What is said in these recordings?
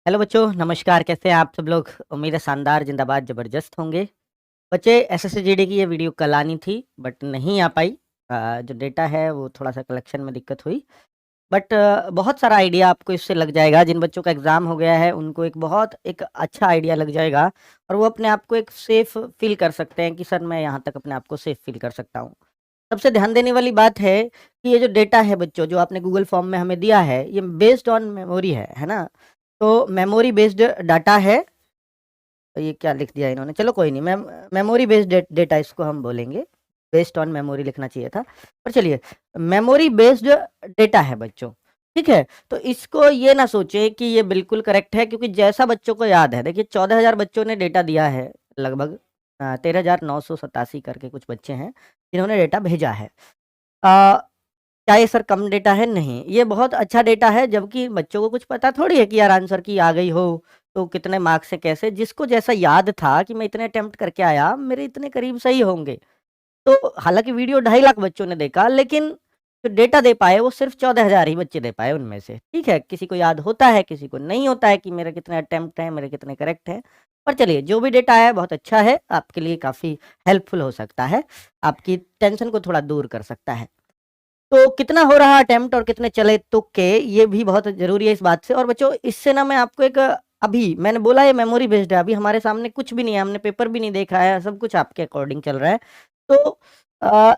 Hello बच्चों, नमस्कार। कैसे हैं आप सब लोग? उम्मीद है शानदार, जिंदाबाद, ज़बरदस्त होंगे। बच्चे, एसएससी जीडी की ये वीडियो कल आनी थी बट नहीं आ पाई। जो डेटा है वो थोड़ा-सा कलेक्शन में दिक्कत हुई। बट बहुत सारा आइडिया आपको इससे लग जाएगा। जिन बच्चों का एग्ज़ाम हो गया है उनको एक अच्छा आइडिया लग जाएगा और वो अपने आप को एक सेफ़ फ़ील कर सकते हैं कि सर मैं यहाँ तक अपने आप को सेफ़ फ़ील कर सकता हूँ। सबसे ध्यान देने वाली बात है कि ये जो डेटा है बच्चों, जो आपने गूगल फॉर्म में हमें दिया है, ये बेस्ड ऑन मेमोरी है ना? तो मेमोरी बेस्ड डाटा है। ये क्या लिख दिया इन्होंने? चलो कोई नहीं, मेमोरी बेस्ड डेटा इसको हम बोलेंगे। बेस्ड ऑन मेमोरी लिखना चाहिए था, पर चलिए, मेमोरी बेस्ड डेटा है बच्चों, ठीक है? तो इसको ये ना सोचें कि ये बिल्कुल करेक्ट है, क्योंकि जैसा बच्चों को याद है, देखिए 14,000 बच्चों ने डेटा दिया है लगभग। 13,987 करके कुछ बच्चे हैं जिन्होंने डेटा भेजा है। क्या ये सर कम डेटा है? नहीं, ये बहुत अच्छा डेटा है, जबकि बच्चों को कुछ पता थोड़ी है कि यार आंसर की आ गई हो तो कितने मार्क्स से कैसे। जिसको जैसा याद था कि मैं इतने अटेम्प्ट करके आया, मेरे इतने करीब सही होंगे। तो हालाँकि वीडियो 2.5 लाख बच्चों ने देखा, लेकिन जो डेटा दे पाए वो सिर्फ़ 14,000 ही बच्चे दे पाए उनमें से, ठीक है? किसी को याद होता है, किसी को नहीं होता है कि मेरे कितने अटेम्प्ट हैं, मेरे कितने करेक्ट हैं। पर चलिए, जो भी डेटा है बहुत अच्छा है, आपके लिए काफ़ी हेल्पफुल हो सकता है, आपकी टेंशन को थोड़ा दूर कर सकता है। तो कितना हो रहा अटेम्प्ट और कितने चले तुक्के, ये भी बहुत ज़रूरी है इस बात से। और बच्चों, इससे ना मैं आपको अभी मैंने बोला ये मेमोरी बेस्ड है, अभी हमारे सामने कुछ भी नहीं है, हमने पेपर भी नहीं देखा है, सब कुछ आपके अकॉर्डिंग चल रहा है। तो अ,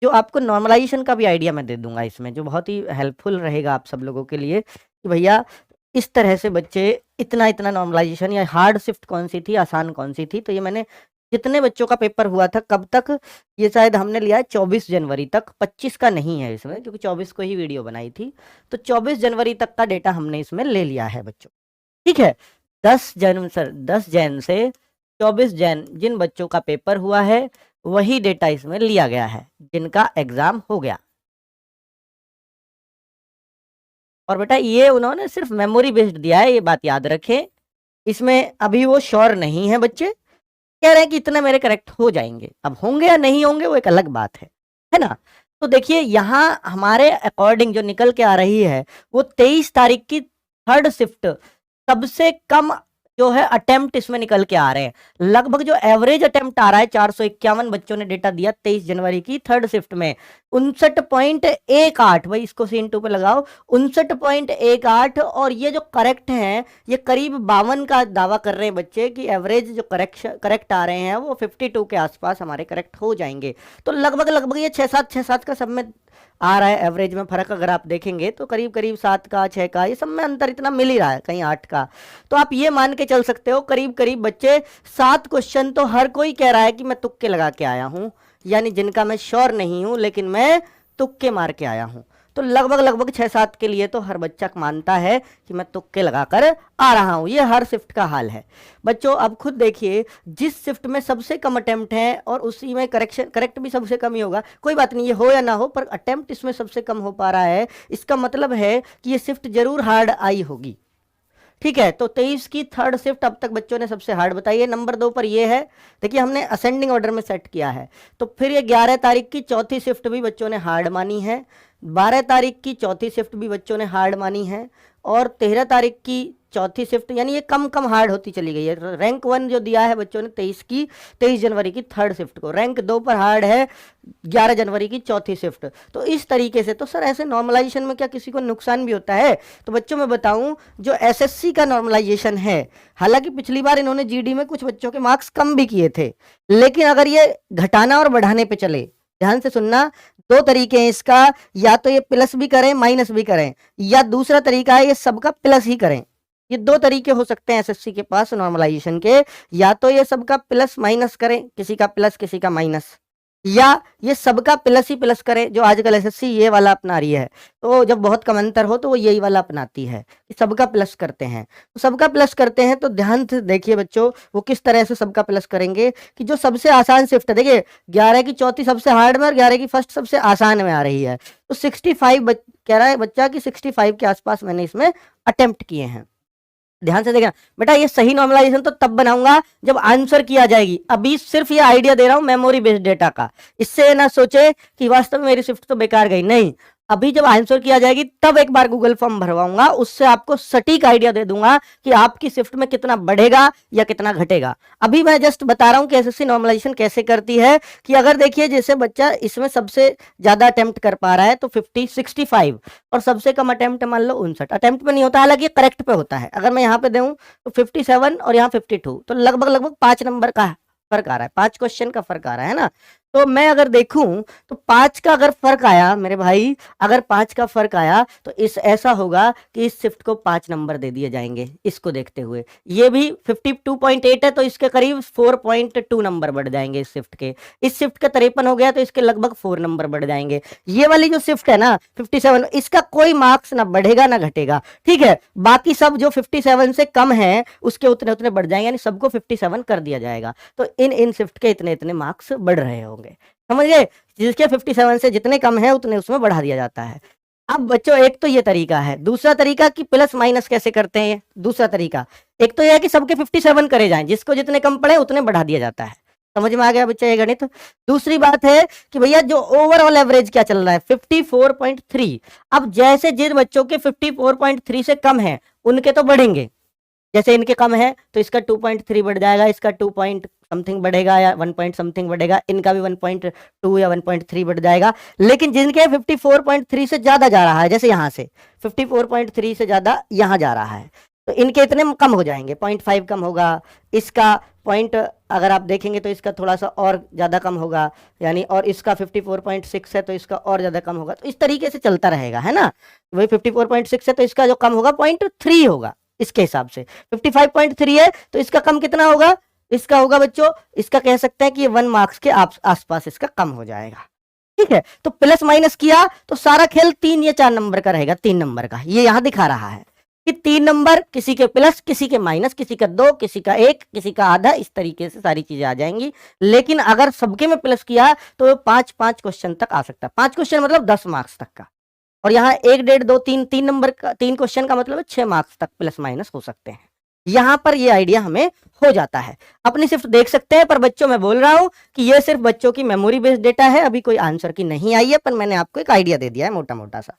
जो आपको नॉर्मलाइज़ेशन का भी आइडिया मैं दे दूँगा इसमें, जो बहुत ही हेल्पफुल रहेगा आप सब लोगों के लिए कि भैया इस तरह से बच्चे इतना-इतना नॉर्मलाइज़ेशन या हार्ड शिफ्ट कौन-सी थी, आसान कौन-सी थी। तो ये मैंने जितने बच्चों का पेपर हुआ था कब तक, ये शायद हमने लिया है 24 जनवरी तक, 25 का नहीं है इसमें, क्योंकि 24 को ही वीडियो बनाई थी। तो 24 जनवरी तक का डेटा हमने इसमें ले लिया है बच्चों, ठीक है? 10 जन से 24 जन जिन बच्चों का पेपर हुआ है, वही डेटा इसमें लिया गया है, जिनका एग्ज़ाम हो गया। और बेटा ये उन्होंने सिर्फ़ मेमोरी बेस्ड दिया है, ये बात याद रखें। इसमें अभी वो श्योर नहीं है बच्चे, कह रहे हैं कि इतने मेरे करेक्ट हो जाएँगे। अब होंगे या नहीं होंगे वो एक अलग बात है ना? तो देखिए, यहाँ हमारे अकॉर्डिंग जो निकल के आ रही है, वो 23 तारीख की थर्ड शिफ्ट सबसे कम जो है अटेम्प्ट इसमें निकल के आ रहे हैं। लगभग जो एवरेज अटेम्प्ट आ रहा है, 451 बच्चों ने डेटा दिया 23 जनवरी की थर्ड शिफ्ट में। 59.18, भाई इसको सीन 2 पे लगाओ, 59.18। और ये जो करेक्ट हैं, ये करीब 52 का दावा कर रहे हैं बच्चे कि एवरेज जो करेक्ट आ रहे हैं वो 52 के आसपास हमारे करेक्ट हो जाएंगे। तो लगभग ये 6-7 का सब में आ रहा है। एवरेज में फ़र्क अगर आप देखेंगे तो करीब 7 का, 6 का, ये सब में अंतर इतना मिल ही रहा है, कहीं 8 का। तो आप ये मान के चल सकते हो करीब बच्चे 7 क्वेश्चन तो हर कोई कह रहा है कि मैं तुक्के लगा के आया हूँ, यानी जिनका मैं श्योर नहीं हूँ लेकिन मैं तुक्के मार के आया हूँ। तो लगभग 6-7 के लिए तो हर बच्चा मानता है कि मैं तुक्के लगाकर आ रहा हूँ। ये हर शिफ्ट का हाल है बच्चों। अब खुद देखिए, जिस शिफ्ट में सबसे कम अटेम्प्ट हैं और उसी में करेक्ट भी सबसे कम ही होगा, कोई बात नहीं, ये हो या ना हो, पर अटेम्प्ट इसमें सबसे कम हो पा रहा है, इसका मतलब है कि ये शिफ्ट जरूर हार्ड आई होगी, ठीक है? तो 23 की थर्ड शिफ्ट अब तक बच्चों ने सबसे हार्ड बताई है। नंबर 2 पर ये है, देखिए हमने असेंडिंग ऑर्डर में सेट किया है। तो फिर ये 11 तारीख की चौथी शिफ्ट भी बच्चों ने हार्ड मानी है, 12 तारीख की चौथी शिफ्ट भी बच्चों ने हार्ड मानी है, और 13 तारीख की चौथी शिफ्ट, यानी ये कम हार्ड होती चली गई है। रैंक 1 जो दिया है बच्चों ने 23 जनवरी की थर्ड शिफ्ट को, रैंक 2 पर हार्ड है 11 जनवरी की चौथी शिफ्ट। तो इस तरीके से, तो सर ऐसे नॉर्मलाइजेशन में क्या किसी को नुकसान भी होता है? तो बच्चों मैं बताऊं, जो एसएससी का नॉर्मलाइजेशन है, हालांकि पिछली बार इन्होंने जीडी में कुछ बच्चों के मार्क्स कम भी किए थे, लेकिन अगर ये घटाना और बढ़ाने पे चले, ध्यान से सुनना, दो तरीके हैं इसका, या तो ये प्लस भी करें माइनस भी करें, या दूसरा तरीका है ये सबका प्लस ही करें। ये दो तरीके हो सकते हैं एसएससी के पास नॉर्मलाइजेशन के, या तो ये सबका प्लस माइनस करें, किसी का प्लस किसी का माइनस, या ये सबका प्लस ही प्लस करें, जो आजकल एसएससी ये वाला अपना रही है। तो जब बहुत कम अंतर हो तो वो यही वाला अपनाती है कि सबका प्लस करते हैं। तो सबका प्लस करते हैं तो ध्यान से देखिए बच्चों, वो किस तरह से सबका प्लस करेंगे कि जो सबसे आसान शिफ्ट है, देखिए 11 की चौथी सबसे हार्ड में और 11 की फर्स्ट सबसे आसान में आ रही है। तो 65 कह रहा है बच्चा कि 65 के आसपास मैंने इसमें अटेम्प्ट किए हैं। ध्यान से देखना बेटा, ये सही नॉर्मलाइजेशन तो तब बनाऊंगा जब आंसर की आ जाएगी। अभी सिर्फ ये आइडिया दे रहा हूं मेमोरी बेस्ड डेटा का। इससे ना सोचे कि वास्तव में मेरी शिफ्ट तो बेकार गई, नहीं। अभी जब आंसर किया जाएगी तब एक बार गूगल फॉर्म भरवाऊंगा, उससे आपको सटीक आइडिया दे दूंगा कि आपकी शिफ्ट में कितना बढ़ेगा या कितना घटेगा। अभी मैं जस्ट बता रहा हूं कि एसएससी नॉर्मलाइजेशन कैसे करती है, कि अगर देखिए जैसे बच्चा इसमें सबसे ज्यादा अटेम्प्ट कर पा रहा है तो 65 और सबसे कम अटेम्प्ट मान लो 59, अटेम्प्ट पे नहीं होता, हालांकि करेक्ट पे होता है। अगर मैं यहाँ पे दूं तो 57 और यहाँ 52, तो लगभग 5 नंबर का फर्क आ रहा है, 5 क्वेश्चन का फर्क आ रहा है ना। तो मैं अगर देखूं तो 5 का अगर फर्क आया मेरे भाई, अगर 5 का फर्क आया तो इस ऐसा होगा कि इस शिफ्ट को 5 नंबर दे दिए जाएंगे इसको देखते हुए। ये भी 52.8 है तो इसके करीब 4.2 नंबर बढ़ जाएंगे इस शिफ्ट के। इस शिफ्ट का 53 हो गया तो इसके लगभग 4 नंबर बढ़ जाएंगे। ये वाली जो शिफ्ट है ना 57, इसका कोई मार्क्स ना बढ़ेगा ना घटेगा, ठीक है। बाकी सब जो 57 से कम है उसके उतने उतने बढ़ जाएंगे, यानी सबको 57 कर दिया जाएगा। तो इन शिफ्ट के इतने इतने मार्क्स बढ़ रहे होंगे, समझ गए। जिसके 57 से जितने कम है उतने उसमें बढ़ा दिया जाता है। अब बच्चों एक तो ये तरीका है, दूसरा तरीका कि प्लस माइनस कैसे करते हैं। दूसरा तरीका एक तो यह है कि सबके 57 करे जाएं, जिसको जितने कम पड़े उतने बढ़ा दिया जाता है। समझ में आ गया बच्चा ये गणित। दूसरी बात है कि भैया जो ओवरऑल एवरेज क्या चल रहा है 54.3। अब जैसे जिन बच्चों के 54.3 से कम है उनके तो बढ़ेंगे, जैसे इनके कम है तो इसका 2.3 बढ़ जाएगा, इसका 2 पॉइंट समथिंग बढ़ेगा या 1 पॉइंट समथिंग बढ़ेगा, इनका भी 1.2 या 1.3 बढ़ जाएगा। लेकिन जिनके 54.3 से ज्यादा जा रहा है, जैसे यहाँ से 54.3 से ज्यादा यहाँ जा रहा है, तो इनके इतने कम हो जाएंगे, 0.5 कम होगा, इसका पॉइंट अगर आप देखेंगे तो इसका थोड़ा सा और ज्यादा कम होगा, यानी और इसका 54.6 है तो इसका और ज्यादा कम होगा। तो इस तरीके से चलता रहेगा, है ना। वही 54.6 है तो इसका जो कम होगा 0.3 होगा, इसके हिसाब से 55.3 है तो इसका कम कितना होगा, इसका होगा बच्चों, इसका कह सकते हैं कि ये 1 मार्क्स के आसपास इसका कम हो जाएगा, ठीक है। तो प्लस माइनस किया तो सारा खेल 3 या 4 नंबर का रहेगा, 3 नंबर का। ये यहां दिखा रहा है कि 3 नंबर, किसी के प्लस, किसी के माइनस, किसी का 2, किसी का 1, किसी का आधा, इस तरीके से सारी चीजें आ जाएंगी। लेकिन अगर सबके में प्लस किया तो 5-5 क्वेश्चन तक आ सकता है। 5 क्वेश्चन मतलब 10 मार्क्स तक का, और यहाँ 1, 1.5, 2, 3, 3 नंबर का 3 क्वेश्चन का मतलब 6 मार्क्स तक प्लस माइनस हो सकते हैं। यहां पर ये आइडिया हमें हो जाता है। अपनी सिर्फ देख सकते हैं, पर बच्चों मैं बोल रहा हूं कि ये सिर्फ बच्चों की मेमोरी बेस्ड डेटा है, अभी कोई आंसर की नहीं आई है, पर मैंने आपको एक आइडिया दे दिया है मोटा मोटा सा।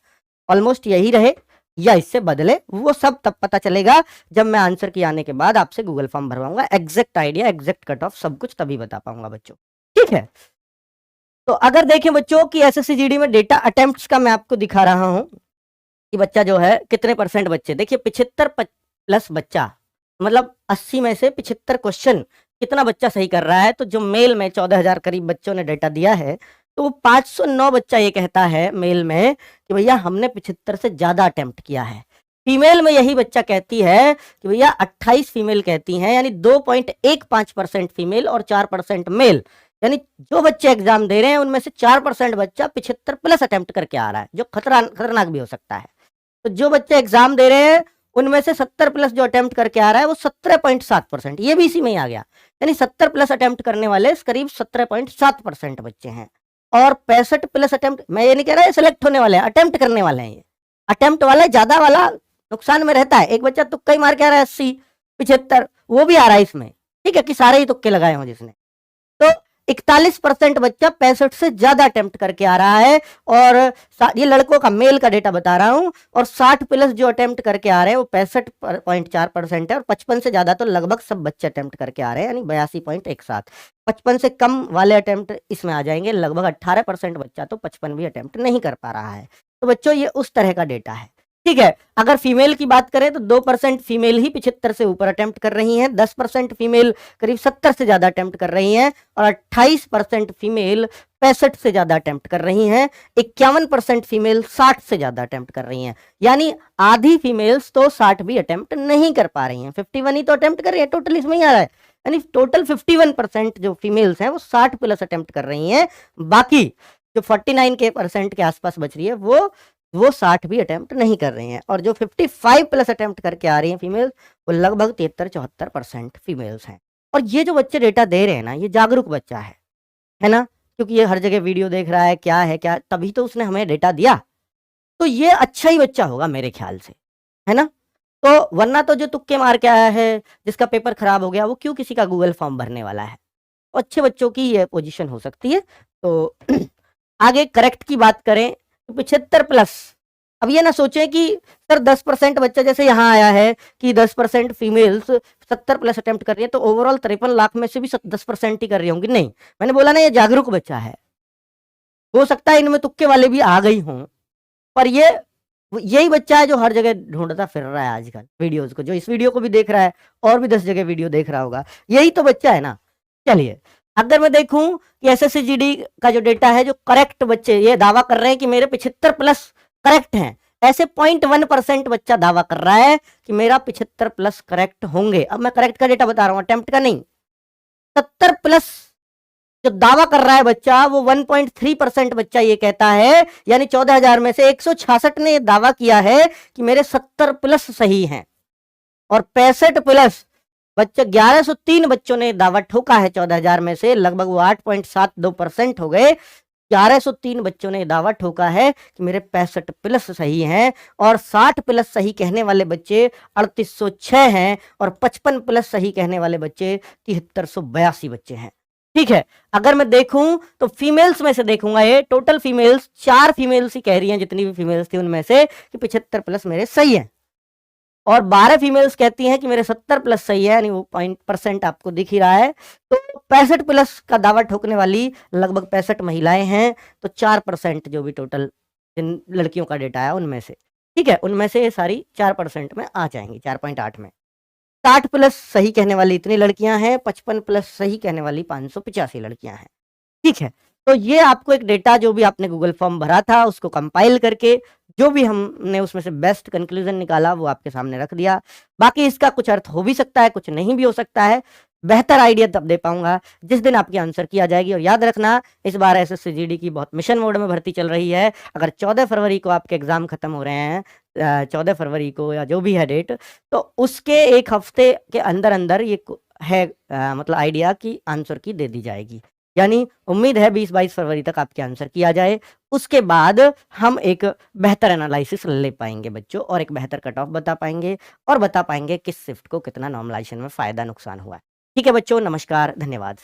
ऑलमोस्ट यही रहे या इससे बदले वो सब तब पता चलेगा जब मैं आंसर की आने के बाद आपसे गूगल फॉर्म भरवाऊंगा। Exact idea, exact cut off सब कुछ तभी बता पाऊंगा बच्चों, ठीक है। तो अगर देखें बच्चों कि एसएससी जीडी में डेटा अटेम्प्ट्स का मैं आपको दिखा रहा हूं कि बच्चा जो है कितने % बच्चे, देखिए 75 प्लस बच्चा, मतलब 80 में से 75 क्वेश्चन कितना बच्चा सही कर रहा है। तो जो मेल में 14,000 करीब बच्चों ने डेटा दिया है, तो वो 509 बच्चा ये कहता है मेल में कि भैया हमने 75 से ज्यादा अटेम्प्ट किया है। फीमेल में यही बच्चा कहती है कि भैया 28 फीमेल कहती हैं, यानी 2.15% फीमेल और 4% मेल, यानी जो बच्चे एग्जाम दे रहे हैं उनमें से 4% बच्चा 75 प्लस अटेम्प्ट करके आ रहा है, जो खतरनाक भी हो सकता है। तो जो बच्चे एग्जाम दे रहे हैं उनमें से 70 प्लस जो अटेम्प्ट करके आ रहा है वो 17.7%, ये भी इसी में ही आ गया, यानी 70 प्लस अटेम्प्ट करने वाले करीब 17.7% बच्चे हैं। और 65 प्लस अटेम्प्ट, मैं ये नहीं कह रहा सिलेक्ट होने वाले हैं, अटेम्प्ट करने वाले हैं। ये अटेम्प्ट वाला ज्यादा वाला नुकसान में रहता है, एक बच्चा तुक्का ही मार के आ रहा है 80, 75, वो भी आ रहा है इसमें, ठीक है, कि सारे ही तुक्के लगाए हों जिसने। तो 41% बच्चा 65 से ज्यादा अटेम्प्ट करके आ रहा है, और ये लड़कों का मेल का डेटा बता रहा हूं। और 60 प्लस जो अटेम्प्ट करके आ रहे हैं वो 65.4% है, और 55 से ज्यादा तो लगभग सब बच्चे अटेम्प्ट करके आ रहे हैं, यानी 82.17। 55 से कम वाले अटेम्प्ट इसमें आ जाएंगे, लगभग 18% बच्चा तो 55 भी अटेम्प्ट नहीं कर पा रहा है। तो बच्चों ये उस तरह का डेटा है, ठीक है। अगर फीमेल की बात करें तो 2% फीमेल ही 75 से ऊपर अटेम्प्ट कर रही हैं, 10% फीमेल करीब 70 से ज्यादा अटेम्प्ट कर रही हैं, और 28% फीमेल 65 से ज्यादा अटेम्प्ट कर रही हैं, 51% फीमेल 60 से ज्यादा अटेम्प्ट कर रही हैं, यानी आधी फीमेल्स तो 60 भी अटेम्प्ट नहीं कर पा रही हैं, 51 ही तो अटेम्प्ट कर रही है, टोटल इसमें ही आ रहा है, यानी टोटल 51% जो फीमेल्स हैं वो 60 प्लस अटेम्प्ट कर रही हैं। बाकी जो 49% के आसपास बच रही है वो 60 भी अटेम्प्ट नहीं कर रही हैं, और जो 55 प्लस अटेम्प्ट करके आ रही हैं फीमेल्स वो लगभग 73-74% फीमेल्स हैं। और ये जो बच्चे डेटा दे रहे हैं ना, ये जागरूक बच्चा है ना, क्योंकि ये हर जगह वीडियो देख रहा है, क्या है क्या, तभी तो उसने हमें डेटा दिया। तो ये अच्छा ही बच्चा होगा मेरे ख्याल से, है ना। तो वरना तो जो तुक्के मार के आया है, जिसका पेपर खराब हो गया, वो क्यों किसी का गूगल फॉर्म भरने वाला है। तो अच्छे बच्चों की ये पोजीशन हो सकती है। तो आगे करेक्ट की बात करें 75 प्लस। अब ये ना सोचें कि सर 10% बच्चा जैसे यहाँ आया है कि 10% फीमेल्स 70 प्लस अटेम्प्ट कर रही है, तो ओवरऑल 53 लाख में से भी 10% ही कर रही होंगी। नहीं, मैंने बोला ना ये जागरूक बच्चा है, हो सकता है इनमें तुक्के वाले भी आ गई हों, पर ये यही बच्चा है जो हर जगह ढूंढता फिर रहा है आजकल वीडियोज को, जो इस वीडियो को भी देख रहा है और भी 10 जगह वीडियो देख रहा होगा, यही तो बच्चा है ना। चलिए, अगर मैं देखूं कि एसएससी का जो डेटा है, जो करेक्ट बच्चे ये दावा कर रहे हैं कि मेरे 75 प्लस करेक्ट हैं, ऐसे 0.1% बच्चा दावा कर रहा है कि मेरा 75 प्लस करेक्ट होंगे। अब मैं करेक्ट का डेटा बता रहा हूं, अटेम्प्ट का नहीं। 70 प्लस जो दावा कर रहा है बच्चा, वो 1.3% बच्चा ये कहता है, यानी 14,000 में से 166 ने दावा किया है कि मेरे 70 प्लस सही हैं, और 65 प्लस बच्चे 1103 बच्चों ने दावा ठोका है 14,000 में से, लगभग वो 8.72% हो गए। 1103 बच्चों ने दावा ठोका है कि मेरे 65 प्लस सही हैं, और 60 प्लस सही कहने वाले बच्चे 3806 हैं, और 55 प्लस सही कहने वाले बच्चे 7382 बच्चे हैं। ठीक है, अगर मैं देखूं तो फीमेल्स में से देखूंगा, ये टोटल फीमेल्स 4 फीमेल्स ही कह रही हैं, जितनी भी फीमेल्स थी उनमें से, कि 75 प्लस मेरे सही हैं, और 12 फीमेल्स कहती हैं कि मेरे 70 प्लस सही है, यानी वो % आपको दिख ही रहा है। तो 65 प्लस का दावा ठोकने वाली लगभग 65 महिलाएं हैं, तो 4% जो भी टोटल जिन लड़कियों का डेटा है उनमें से, ठीक है, उनमें से ये सारी 4% में आ जाएंगी, 4.8 में। 60 प्लस सही कहने वाली इतनी लड़कियां हैं, 55 प्लस सही कहने वाली 585 लड़कियां हैं। ठीक है, तो ये आपको एक डेटा जो भी आपने गूगल फॉर्म भरा था उसको कंपाइल करके जो भी हमने उसमें से बेस्ट कंक्लूजन निकाला वो आपके सामने रख दिया। बाकी इसका कुछ अर्थ हो भी सकता है, कुछ नहीं भी हो सकता है, बेहतर आइडिया तब दे पाऊंगा जिस दिन आपकी आंसर की आ जाएगी। और याद रखना, इस बार एसएससी जीडी की बहुत मिशन मोड में भर्ती चल रही है। अगर 14 फरवरी को आपके एग्जाम खत्म हो रहे हैं, 14 फरवरी को या जो भी है डेट, तो उसके एक हफ्ते के अंदर अंदर ये है मतलब आइडिया की आंसर की दे दी जाएगी। यानी उम्मीद है 20-22 फरवरी तक आपके आंसर किया जाए, उसके बाद हम एक बेहतर एनालिसिस ले पाएंगे बच्चों, और एक बेहतर कट ऑफ बता पाएंगे, और बता पाएंगे किस शिफ्ट को कितना नॉर्मलाइजेशन में फायदा नुकसान हुआ है। ठीक है बच्चों, नमस्कार, धन्यवाद।